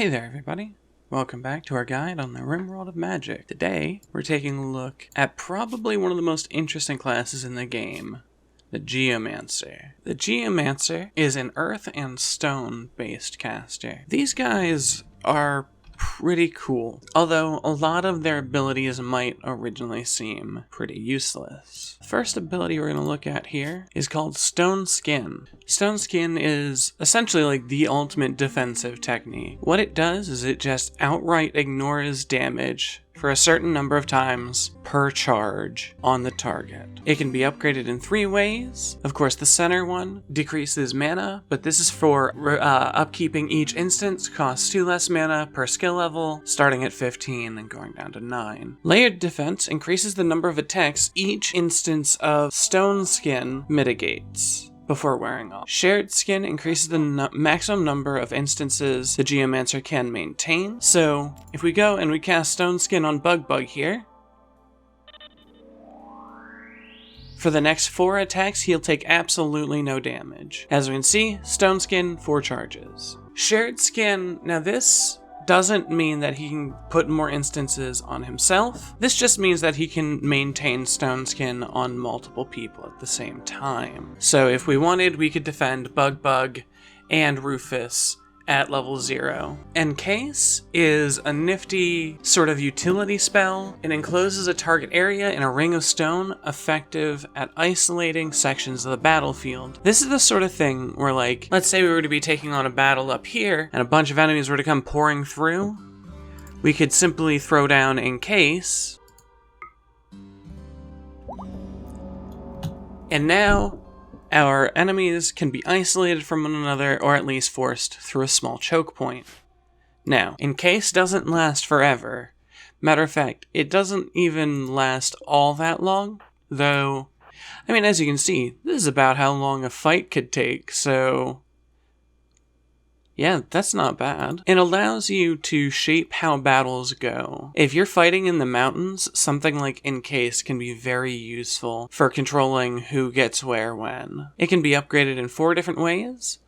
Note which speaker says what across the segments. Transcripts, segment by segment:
Speaker 1: Hey there everybody, welcome back to our guide on the Rimworld of Magic. Today, we're taking a look at probably one of the most interesting classes in the game, the Geomancer. The Geomancer is an earth and stone based caster. These guys are pretty cool, although a lot of their abilities might originally seem pretty useless. The first ability we're going to look at here is called Stone Skin. Stone Skin is essentially like the ultimate defensive technique. What it does is it just outright ignores damage for a certain number of times per charge on the target. It can be upgraded in 3 ways. Of course, the center one decreases mana, but this is for upkeeping each instance, costs 2 less mana per skill level, starting at 15 and going down to 9. Layered Defense increases the number of attacks each instance of Stone Skin mitigates before wearing off. Shared Skin increases the maximum number of instances the Geomancer can maintain. So if we go and we cast Stone Skin on Bug here, for the next 4 attacks, he'll take absolutely no damage. As we can see, Stone Skin, 4 charges. Shared Skin, now this doesn't mean that he can put more instances on himself. This just means that he can maintain Stone Skin on multiple people at the same time. So if we wanted, we could defend Bug and Rufus at level 0. Encase is a nifty sort of utility spell. It encloses a target area in a ring of stone, effective at isolating sections of the battlefield. This is the sort of thing where, like, let's say we were to be taking on a battle up here and a bunch of enemies were to come pouring through, we could simply throw down Encase, and now our enemies can be isolated from one another, or at least forced through a small choke point. Now, Encase doesn't last forever. Matter of fact, it doesn't even last all that long, though, I mean, as you can see, this is about how long a fight could take, so yeah, that's not bad. It allows you to shape how battles go. If you're fighting in the mountains, something like Encase can be very useful for controlling who gets where when. It can be upgraded in 4 different ways.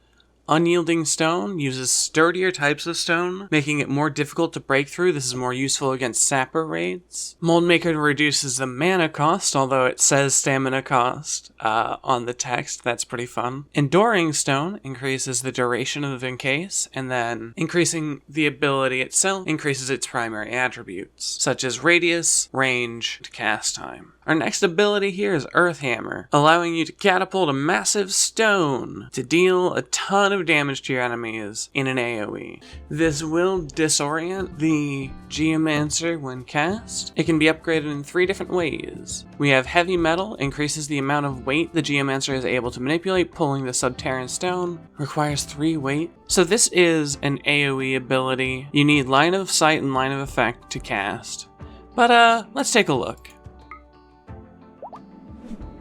Speaker 1: Unyielding Stone uses sturdier types of stone, making it more difficult to break through. This is more useful against sapper raids. Mold Maker reduces the mana cost, although it says stamina cost on the text. That's pretty fun. Enduring Stone increases the duration of Encase, and then increasing the ability itself increases its primary attributes, such as radius, range, and cast time. Our next ability here is Earth Hammer, allowing you to catapult a massive stone to deal a ton of damage to your enemies in an AoE. This will disorient the Geomancer when cast. It can be upgraded in 3 different ways. We have Heavy Metal, increases the amount of weight the Geomancer is able to manipulate, pulling the Subterran Stone, requires 3 weight. So this is an AoE ability. You need line of sight and line of effect to cast. But let's take a look.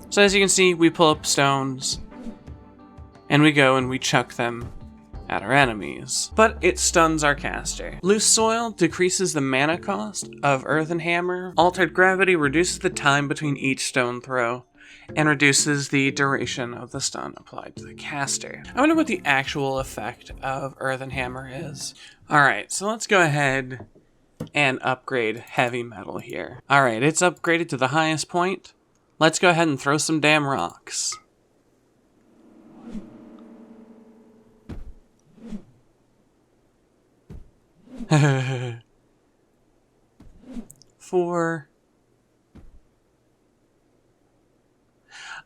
Speaker 1: So as you can see, we pull up stones, and we go and we chuck them at our enemies. But it stuns our caster. Loose Soil decreases the mana cost of Earthen Hammer. Altered Gravity reduces the time between each stone throw, and reduces the duration of the stun applied to the caster. I wonder what the actual effect of Earthen Hammer is. Alright, so let's go ahead and upgrade Heavy Metal here. Alright, it's upgraded to the highest point. Let's go ahead and throw some damn rocks. Four.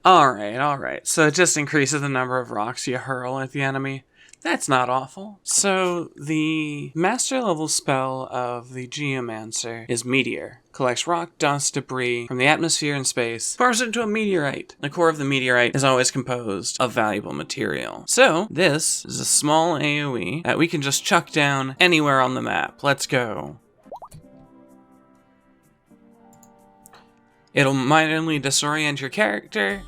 Speaker 1: Alright. So it just increases the number of rocks you hurl at the enemy. That's not awful. So the master level spell of the Geomancer is Meteor. Collects rock, dust, debris from the atmosphere and space, forms it into a meteorite. The core of the meteorite is always composed of valuable material. So this is a small AoE that we can just chuck down anywhere on the map. Let's go. It'll minorly disorient your character,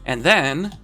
Speaker 1: and then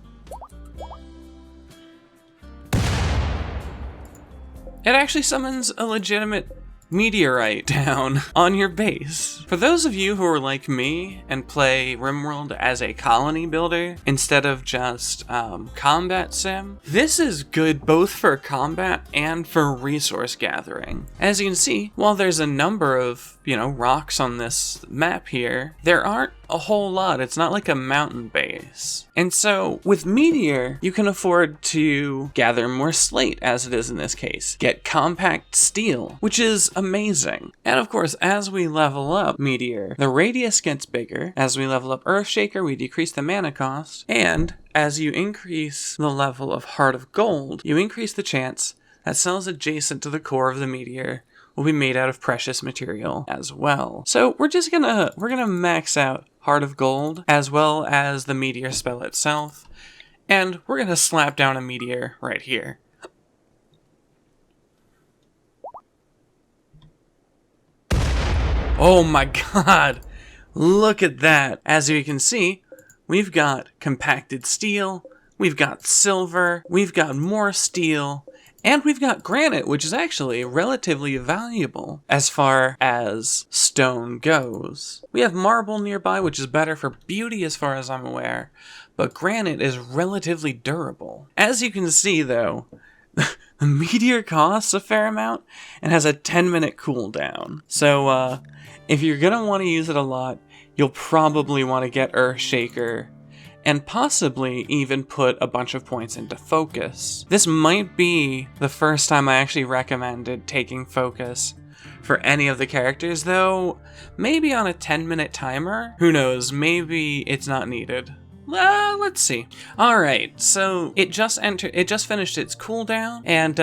Speaker 1: it actually summons a legitimate meteorite down on your base. For those of you who are like me and play Rimworld as a colony builder instead of just combat sim, this is good both for combat and for resource gathering. As you can see, while there's a number of, rocks on this map here, there aren't a whole lot. It's not like a mountain base. And so with Meteor, you can afford to gather more slate, as it is in this case. Get compact steel, which is amazing. And of course, as we level up Meteor, the radius gets bigger. As we level up Earthshaker, we decrease the mana cost. And as you increase the level of Heart of Gold, you increase the chance that cells adjacent to the core of the Meteor will be made out of precious material as well. So we're gonna max out Heart of Gold as well as the Meteor spell itself, and we're gonna slap down a Meteor right here. Oh my god! Look at that! As you can see, we've got compacted steel, we've got silver, we've got more steel, and we've got granite, which is actually relatively valuable as far as stone goes. We have marble nearby, which is better for beauty as far as I'm aware, but granite is relatively durable. As you can see though, the Meteor costs a fair amount and has a 10-minute cooldown. So if you're gonna want to use it a lot, you'll probably want to get Earthshaker and possibly even put a bunch of points into focus. This might be the first time I actually recommended taking focus for any of the characters, though maybe on a 10-minute timer. Who knows, maybe it's not needed. Let's see. Alright, so it just finished its cooldown, and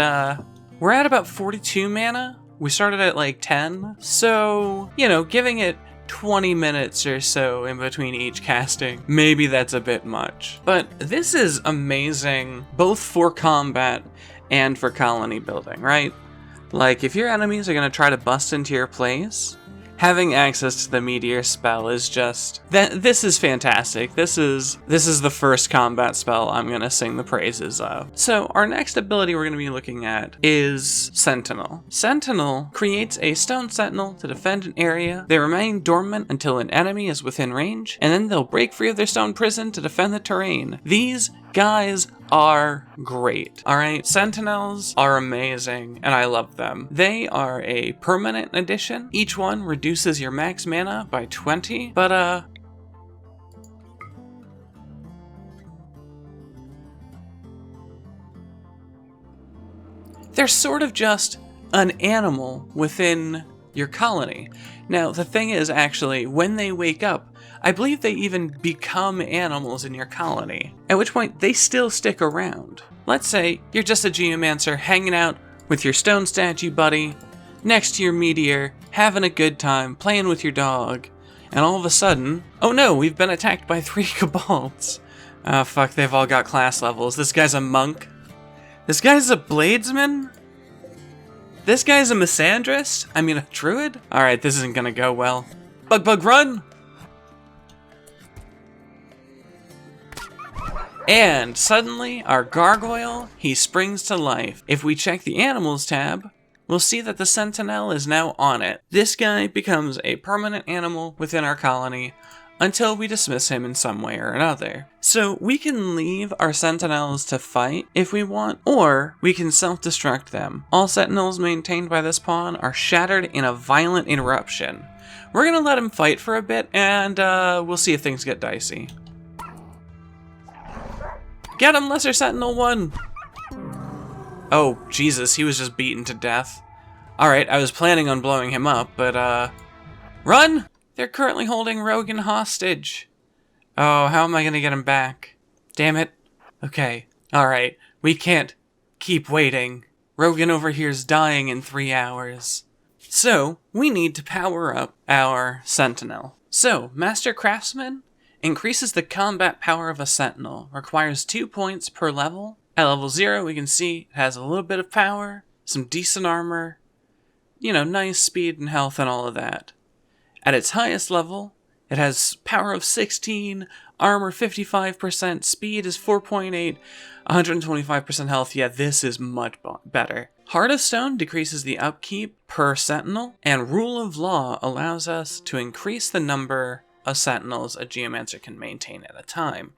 Speaker 1: we're at about 42 mana. We started at like 10, so, giving it 20 minutes or so in between each casting. Maybe that's a bit much. But this is amazing, both for combat and for colony building, right? Like, if your enemies are going to try to bust into your place, having access to the Meteor spell is just... This is fantastic. This is the first combat spell I'm going to sing the praises of. So our next ability we're going to be looking at is Sentinel. Sentinel creates a stone sentinel to defend an area. They remain dormant until an enemy is within range, and then they'll break free of their stone prison to defend the terrain. These guys are great. Alright, Sentinels are amazing, and I love them. They are a permanent addition. Each one reduces your max mana by 20, but they're sort of just an animal within your colony. Now, the thing is, actually, when they wake up, I believe they even become animals in your colony, at which point they still stick around. Let's say you're just a Geomancer hanging out with your stone statue buddy, next to your Meteor, having a good time, playing with your dog, and all of a sudden, oh no, we've been attacked by 3 Kobolds. Oh fuck, they've all got class levels. This guy's a monk. This guy's a bladesman? This guy's a misandrist? I mean, a druid? Alright, this isn't gonna go well. Bug, run! And suddenly, our gargoyle, he springs to life. If we check the animals tab, we'll see that the Sentinel is now on it. This guy becomes a permanent animal within our colony until we dismiss him in some way or another. So we can leave our Sentinels to fight if we want, or we can self-destruct them. All Sentinels maintained by this pawn are shattered in a violent interruption. We're gonna let him fight for a bit, and we'll see if things get dicey. Get him, Lesser Sentinel 1! Oh, Jesus, he was just beaten to death. Alright, I was planning on blowing him up, but run! They're currently holding Rogan hostage. Oh, how am I gonna get him back? Damn it. Okay, alright, we can't keep waiting. Rogan over here's dying in 3 hours. So, we need to power up our Sentinel. So, Master Craftsman increases the combat power of a Sentinel, requires 2 points per level. At level 0, we can see it has a little bit of power, some decent armor, nice speed and health and all of that. At its highest level, it has power of 16, armor 55%, speed is 4.8, 125% health. Yeah, this is much better. Heart of Stone decreases the upkeep per sentinel, and Rule of Law allows us to increase the number of sentinels a Geomancer can maintain at a time.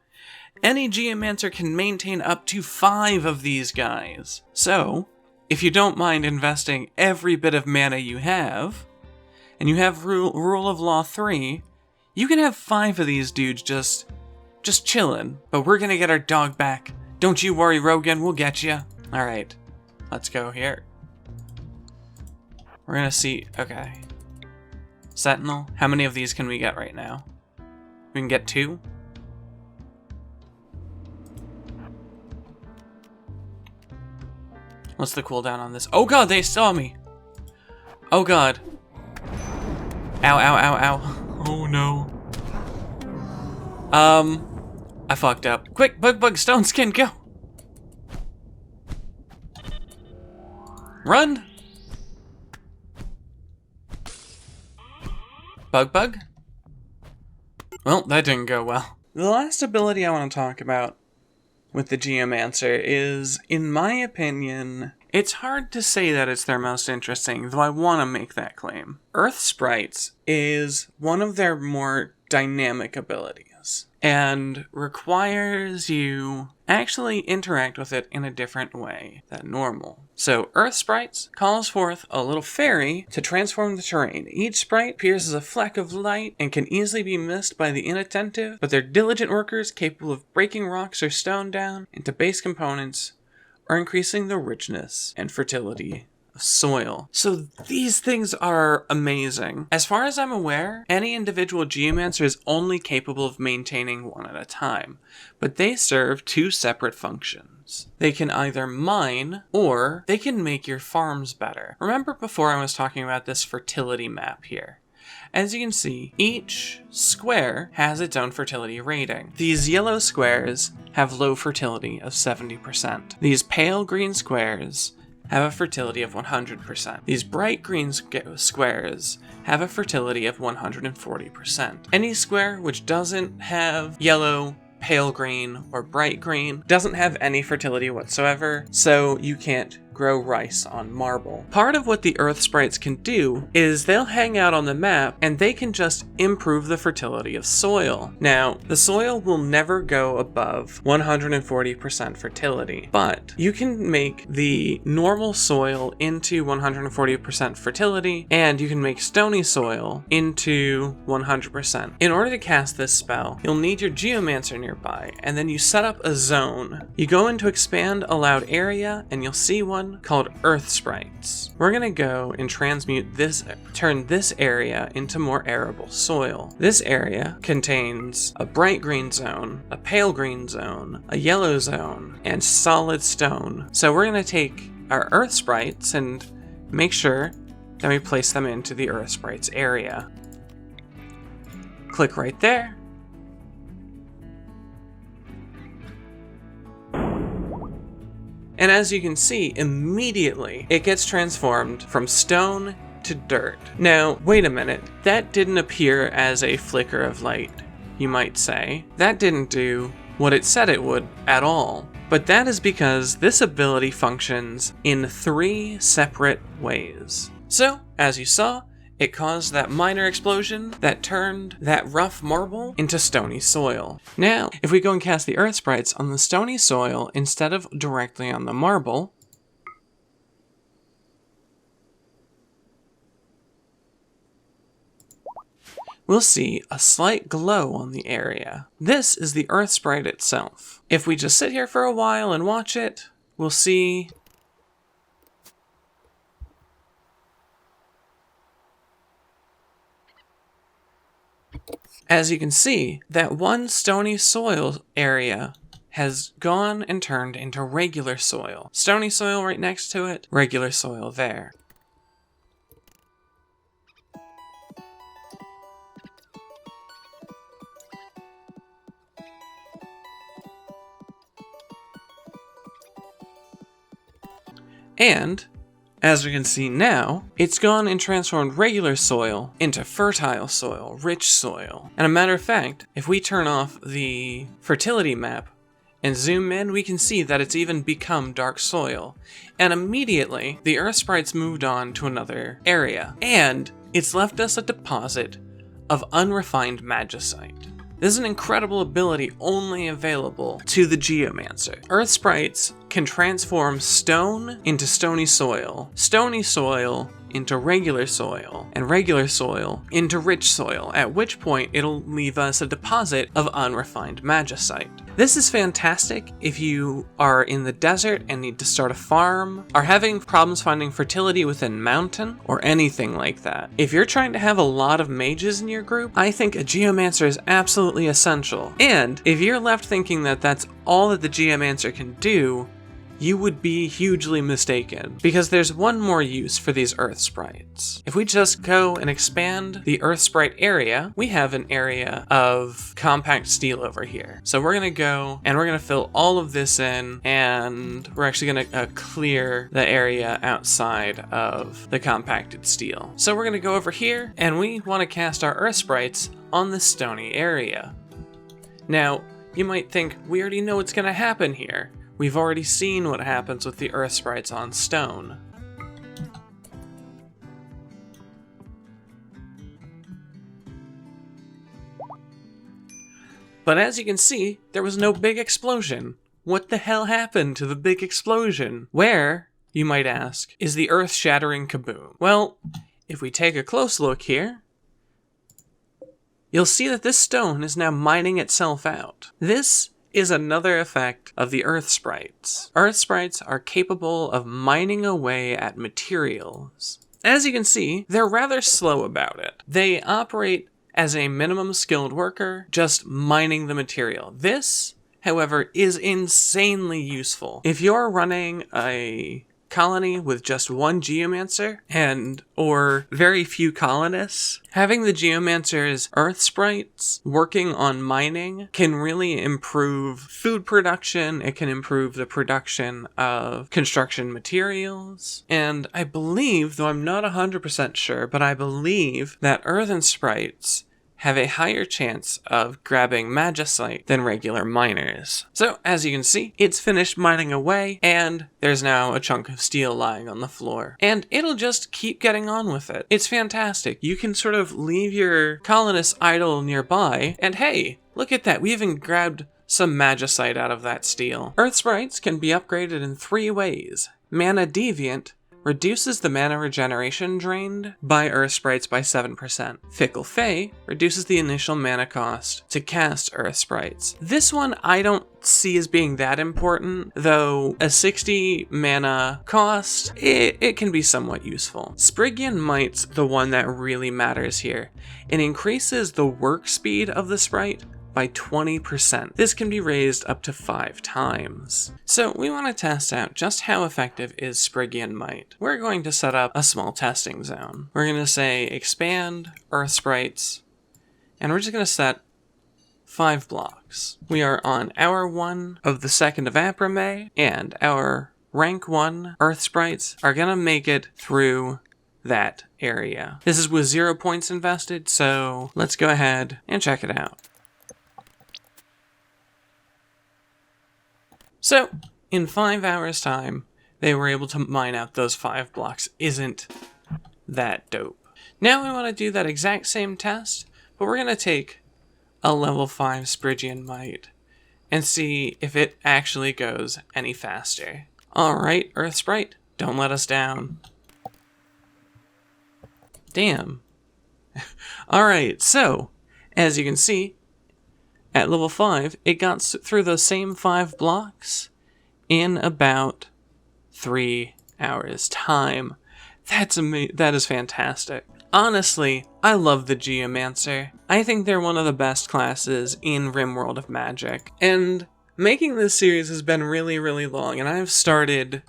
Speaker 1: Any Geomancer can maintain up to 5 of these guys. So, if you don't mind investing every bit of mana you have, and you have Rule of Law 3, you can have 5 of these dudes just chillin'. But we're gonna get our dog back. Don't you worry, Rogan, we'll get ya. Alright. Let's go here. We're gonna see, okay. Sentinel, how many of these can we get right now? We can get 2? What's the cooldown on this? Oh god, they saw me! Oh god. Ow, ow, ow, ow. Oh no. I fucked up. Quick, bug, stone skin, go! Run! Bug? Well, that didn't go well. The last ability I want to talk about with the Geomancer is, in my opinion, it's hard to say that it's their most interesting, though I want to make that claim. Earth Sprites is one of their more dynamic abilities, and requires you actually interact with it in a different way than normal. So Earth Sprites calls forth a little fairy to transform the terrain. Each sprite appears as a fleck of light and can easily be missed by the inattentive, but they're diligent workers capable of breaking rocks or stone down into base components or increasing the richness and fertility of soil. So these things are amazing. As far as I'm aware, any individual Geomancer is only capable of maintaining one at a time, but they serve 2 separate functions. They can either mine, or they can make your farms better. Remember before I was talking about this fertility map here? As you can see, each square has its own fertility rating. These yellow squares have low fertility of 70%. These pale green squares have a fertility of 100%. These bright green squares have a fertility of 140%. Any square which doesn't have yellow, pale green, or bright green doesn't have any fertility whatsoever, so you can't grow rice on marble. Part of what the Earth Sprites can do is they'll hang out on the map and they can just improve the fertility of soil. Now, the soil will never go above 140% fertility, but you can make the normal soil into 140% fertility, and you can make stony soil into 100%. In order to cast this spell, you'll need your Geomancer nearby, and then you set up a zone. You go into expand allowed area, and you'll see one called Earth Sprites. We're gonna go and turn this area into more arable soil. This area contains a bright green zone, a pale green zone, a yellow zone, and solid stone. So we're gonna take our Earth Sprites and make sure that we place them into the Earth Sprites area. Click right there. And as you can see, immediately it gets transformed from stone to dirt. Now, wait a minute, that didn't appear as a flicker of light, you might say. That didn't do what it said it would at all. But that is because this ability functions in 3 separate ways. So, as you saw, it caused that minor explosion that turned that rough marble into stony soil. Now, if we go and cast the Earth Sprites on the stony soil instead of directly on the marble, we'll see a slight glow on the area. This is the Earth Sprite itself. If we just sit here for a while and watch it, we'll see as you can see, that one stony soil area has gone and turned into regular soil. Stony soil right next to it, regular soil there. And as we can see now, it's gone and transformed regular soil into fertile soil, rich soil. And a matter of fact, if we turn off the fertility map and zoom in, we can see that it's even become dark soil. And immediately, the earth sprites moved on to another area, and it's left us a deposit of unrefined magicite. This is an incredible ability only available to the Geomancer. Earth sprites can transform stone into stony soil into regular soil, and regular soil into rich soil, at which point it'll leave us a deposit of unrefined magicite. This is fantastic if you are in the desert and need to start a farm, are having problems finding fertility within mountain, or anything like that. If you're trying to have a lot of mages in your group, I think a Geomancer is absolutely essential. And if you're left thinking that that's all that the Geomancer can do, you would be hugely mistaken, because there's one more use for these earth sprites. If we just go and expand the earth sprite area, we have an area of compact steel over here. So we're gonna go and we're gonna fill all of this in, and we're actually gonna clear the area outside of the compacted steel. So we're gonna go over here, and we wanna cast our earth sprites on the stony area. Now, you might think, we already know what's gonna happen here. We've already seen what happens with the earth sprites on stone. But as you can see, there was no big explosion. What the hell happened to the big explosion? Where, you might ask, is the earth-shattering kaboom? Well, if we take a close look here, you'll see that this stone is now mining itself out. This is another effect of the earth sprites. Earth sprites are capable of mining away at materials. As you can see, they're rather slow about it. They operate as a minimum skilled worker, just mining the material. This, however, is insanely useful. If you're running a colony with just one Geomancer or very few colonists, having the Geomancer's earth sprites working on mining can really improve food production. It can improve the production of construction materials. And I believe, though I'm not 100% sure, but I believe that earthen sprites have a higher chance of grabbing magicite than regular miners. So, as you can see, it's finished mining away, and there's now a chunk of steel lying on the floor. And it'll just keep getting on with it. It's fantastic. You can sort of leave your colonists idle nearby, and hey, look at that, we even grabbed some magicite out of that steel. Earth sprites can be upgraded in 3 ways. Mana Deviant reduces the mana regeneration drained by earth sprites by 7%. Fickle Fae reduces the initial mana cost to cast earth sprites. This one I don't see as being that important, though a 60 mana cost, it can be somewhat useful. Spriggan Might's the one that really matters here. It increases the work speed of the sprite by 20%. This can be raised up to 5 times. So we want to test out just how effective is Spriggan Might. We're going to set up a small testing zone. We're going to say expand earth sprites, and we're just going to set 5 blocks. We are on hour 1 of the 2nd of Aprime, and our rank 1 earth sprites are going to make it through that area. This is with 0 points invested, so let's go ahead and check it out. So, in 5 hours' time, they were able to mine out those 5 blocks. Isn't that dope? Now we want to do that exact same test, but we're going to take a level 5 Spriggan Might and see if it actually goes any faster. Alright, Earth Sprite, don't let us down. Damn. Alright, so, as you can see, at level 5, it got through those same 5 blocks in about 3 hours' time. That is fantastic. Honestly, I love the Geomancer. I think they're one of the best classes in Rimworld of Magic. And making this series has been really, really long, and I started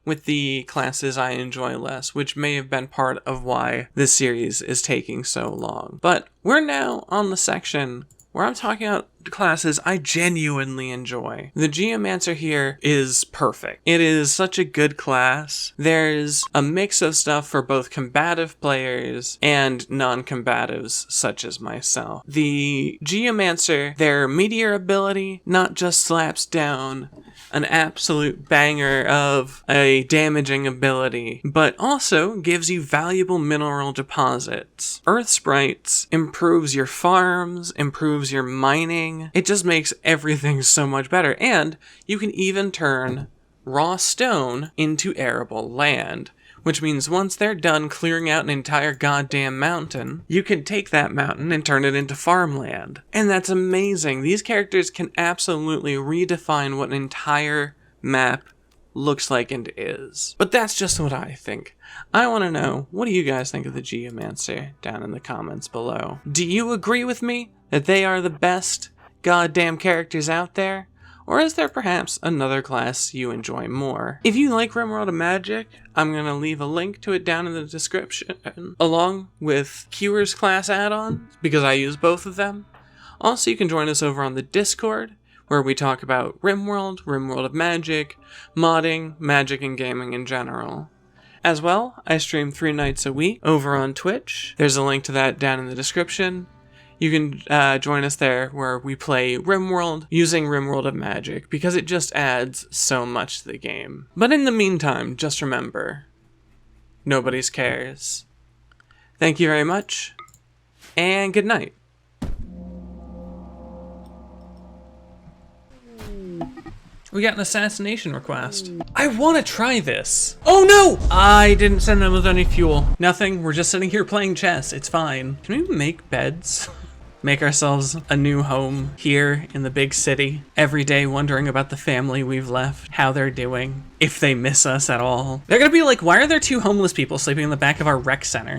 Speaker 1: with the classes I enjoy less, which may have been part of why this series is taking so long. But we're now on the section where I'm talking about classes I genuinely enjoy. The Geomancer here is perfect. It is such a good class. There's a mix of stuff for both combative players and non-combatives such as myself. The Geomancer, their Meteor ability, not just slaps down an absolute banger of a damaging ability, but also gives you valuable mineral deposits. Earth Sprites improves your farms, improves your mining. It just makes everything so much better. And you can even turn raw stone into arable land, which means once they're done clearing out an entire goddamn mountain, you can take that mountain and turn it into farmland. And that's amazing. These characters can absolutely redefine what an entire map looks like and is. But that's just what I think. I want to know, what do you guys think of the Geomancer down in the comments below? Do you agree with me that they are the best goddamn characters out there? Or is there perhaps another class you enjoy more? If you like Rimworld of Magic, I'm going to leave a link to it down in the description, along with Kewer's class add-ons, because I use both of them. Also, you can join us over on the Discord, where we talk about Rimworld, Rimworld of Magic, modding, magic, and gaming in general. As well, I stream 3 nights a week over on Twitch. There's a link to that down in the description. You can join us there where we play Rimworld using Rimworld of Magic because it just adds so much to the game. But in the meantime, just remember, nobody's cares. Thank you very much, and good night. We got an assassination request. I want to try this. Oh no! I didn't send them with any fuel. Nothing, we're just sitting here playing chess. It's fine. Can we make beds? Make ourselves a new home here in the big city. Every day wondering about the family we've left, how they're doing, if they miss us at all. They're gonna be like, why are there 2 homeless people sleeping in the back of our rec center?